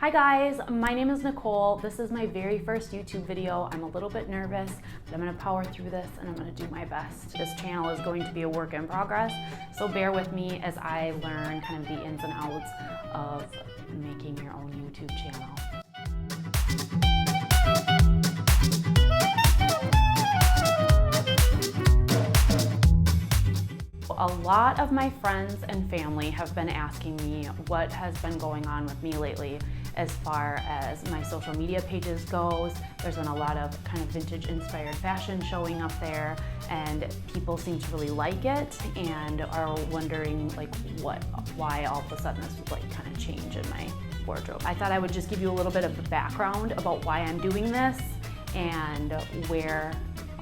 Hi guys, my name is Nicole. This is my very first YouTube video. I'm a little bit nervous, but I'm gonna power through this and I'm gonna do my best. This channel is going to be a work in progress, so bear with me as I learn kind of the ins and outs of making your own YouTube channel. A lot of my friends and family have been asking me what has been going on with me lately as far as my social media pages goes. There's been a lot of kind of vintage inspired fashion showing up there, and people seem to really like it and are wondering like why all of a sudden this would like kind of change in my wardrobe. I thought I would just give you a little bit of the background about why I'm doing this and where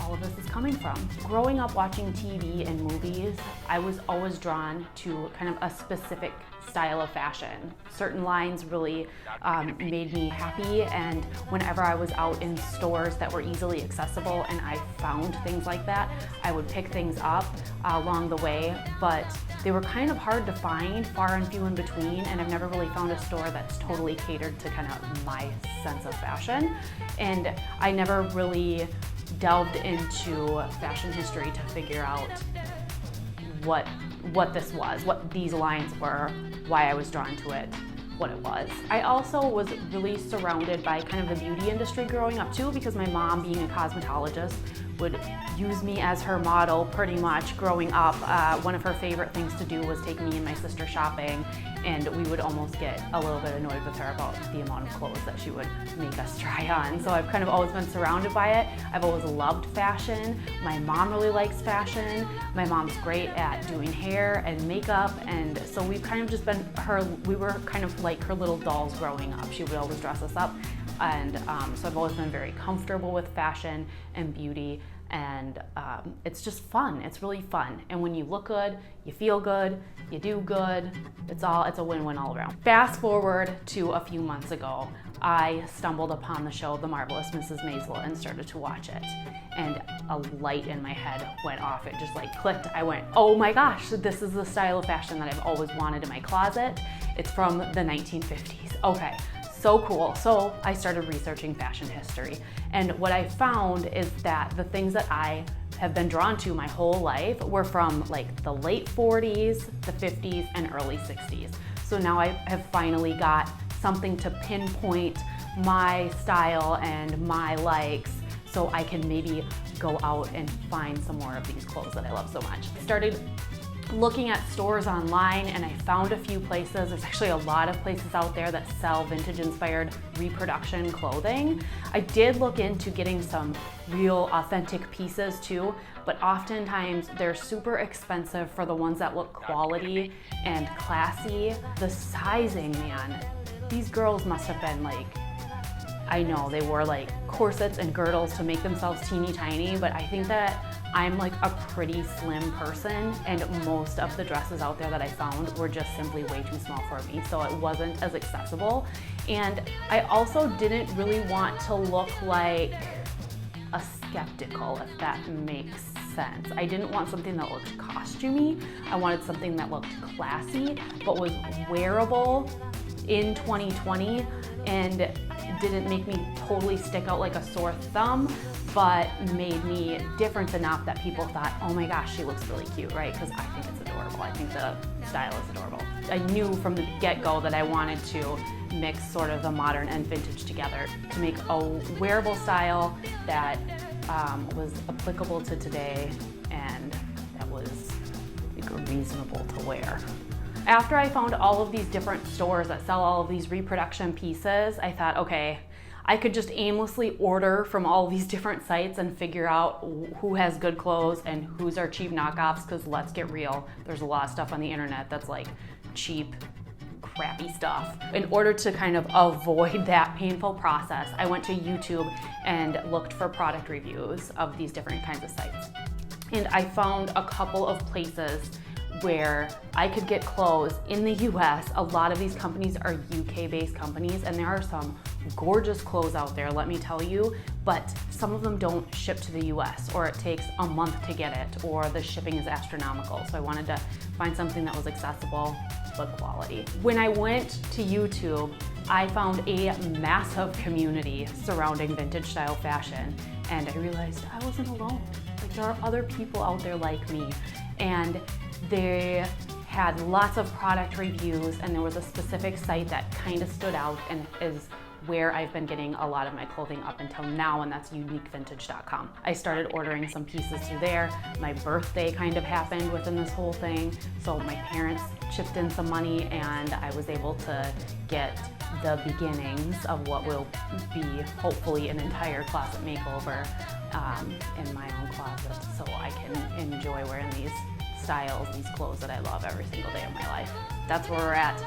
all of this is coming from. Growing up watching TV and movies, I was always drawn to kind of a specific style of fashion. Certain lines really made me happy, and whenever I was out in stores that were easily accessible and I found things like that, I would pick things up along the way, but they were kind of hard to find, far and few in between, and I've never really found a store that's totally catered to kind of my sense of fashion. And I never really delved into fashion history to figure out what this was, what these lines were, why I was drawn to it, what it was. I also was really surrounded by kind of the beauty industry growing up too, because my mom, being a cosmetologist, would use me as her model pretty much growing up. One of her favorite things to do was take me and my sister shopping, and we would almost get a little bit annoyed with her about the amount of clothes that she would make us try on. So I've kind of always been surrounded by it. I've always loved fashion. My mom really likes fashion. My mom's great at doing hair and makeup, and so we've kind of just been we were kind of like her little dolls growing up. She would always dress us up, and so I've always been very comfortable with fashion and beauty, and it's just fun. It's really fun, and when you look good, you feel good, you do good, it's a win-win all around. Fast forward to a few months ago, I stumbled upon the show The Marvelous Mrs. Maisel and started to watch it, and a light in my head went off. It just like clicked. I went, oh my gosh, this is the style of fashion that I've always wanted in my closet. It's from the 1950s. Okay, so cool. So I started researching fashion history, and what I found is that the things that I have been drawn to my whole life were from like the late 40s, the 50s, and early 60s. So now I have finally got something to pinpoint my style and my likes, so I can maybe go out and find some more of these clothes that I love so much. I started looking at stores online, and I found a few places. There's actually a lot of places out there that sell vintage inspired reproduction clothing. I did look into getting some real authentic pieces too, but oftentimes they're super expensive for the ones that look quality and classy. The sizing, man, these girls must have been like, I know they wore like corsets and girdles to make themselves teeny tiny, but I think that I'm like a pretty slim person, and most of the dresses out there that I found were just simply way too small for me, so it wasn't as accessible. And I also didn't really want to look like a skeptical, if that makes sense. I didn't want something that looked costumey. I wanted something that looked classy, but was wearable in 2020 and didn't make me totally stick out like a sore thumb, but made me different enough that people thought, oh my gosh, she looks really cute, right? Because I think it's adorable. I think the style is adorable. I knew from the get-go that I wanted to mix sort of the modern and vintage together to make a wearable style that was applicable to today and that was like, reasonable to wear. After I found all of these different stores that sell all of these reproduction pieces, I thought, okay, I could just aimlessly order from all these different sites and figure out who has good clothes and whose are cheap knockoffs, because let's get real, there's a lot of stuff on the internet that's like cheap, crappy stuff. In order to kind of avoid that painful process, I went to YouTube and looked for product reviews of these different kinds of sites. And I found a couple of places where I could get clothes in the US. A lot of these companies are UK-based companies, and there are some gorgeous clothes out there, let me tell you, but some of them don't ship to the US, or it takes a month to get it, or the shipping is astronomical. So I wanted to find something that was accessible but quality. When I went to YouTube, I found a massive community surrounding vintage style fashion, and I realized I wasn't alone. Like, there are other people out there like me, and they had lots of product reviews, and there was a specific site that kind of stood out and is where I've been getting a lot of my clothing up until now, and that's uniquevintage.com. I started ordering some pieces through there. My birthday kind of happened within this whole thing, so my parents chipped in some money and I was able to get the beginnings of what will be hopefully an entire closet makeover in my own closet, so I can enjoy wearing these styles, these clothes that I love every single day of my life. That's where we're at.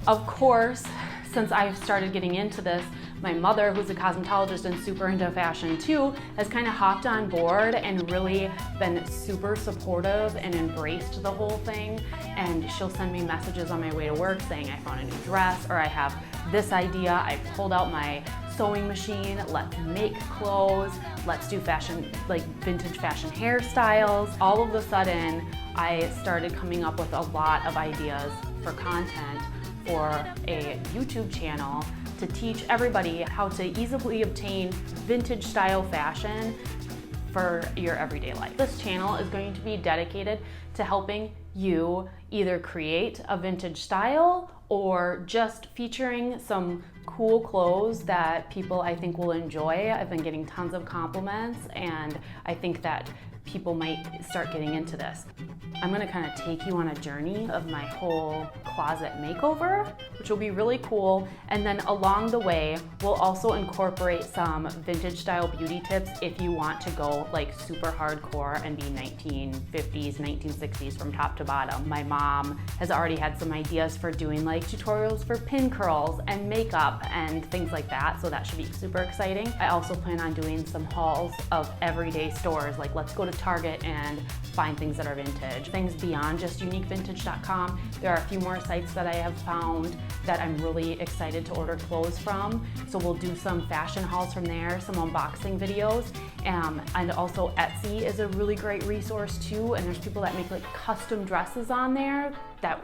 Of course, since I've started getting into this, my mother, who's a cosmetologist and super into fashion too, has kind of hopped on board and really been super supportive and embraced the whole thing. And she'll send me messages on my way to work saying I found a new dress, or I have this idea, I pulled out my sewing machine, let's make clothes, let's do fashion, like vintage fashion hairstyles. All of a sudden, I started coming up with a lot of ideas for content for a YouTube channel to teach everybody how to easily obtain vintage style fashion for your everyday life. This channel is going to be dedicated to helping you either create a vintage style or just featuring some cool clothes that people I think will enjoy. I've been getting tons of compliments, and I think that people might start getting into this. I'm gonna kind of take you on a journey of my whole closet makeover, which will be really cool. And then along the way, we'll also incorporate some vintage style beauty tips if you want to go like super hardcore and be 1950s, 1960s from top to bottom. My mom has already had some ideas for doing like tutorials for pin curls and makeup and things like that, so that should be super exciting. I also plan on doing some hauls of everyday stores, like let's go to Target and find things that are vintage. Things beyond just uniquevintage.com. There are a few more sites that I have found that I'm really excited to order clothes from. So we'll do some fashion hauls from there, some unboxing videos. And also Etsy is a really great resource too. And there's people that make like custom dresses on there that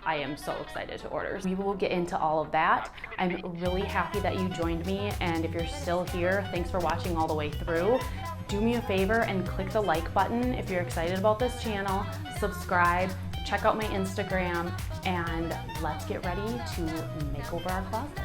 I am so excited to order. We will get into all of that. I'm really happy that you joined me, and if you're still here, thanks for watching all the way through. Do me a favor and click the like button if you're excited about this channel, subscribe, check out my Instagram, and let's get ready to make over our closets.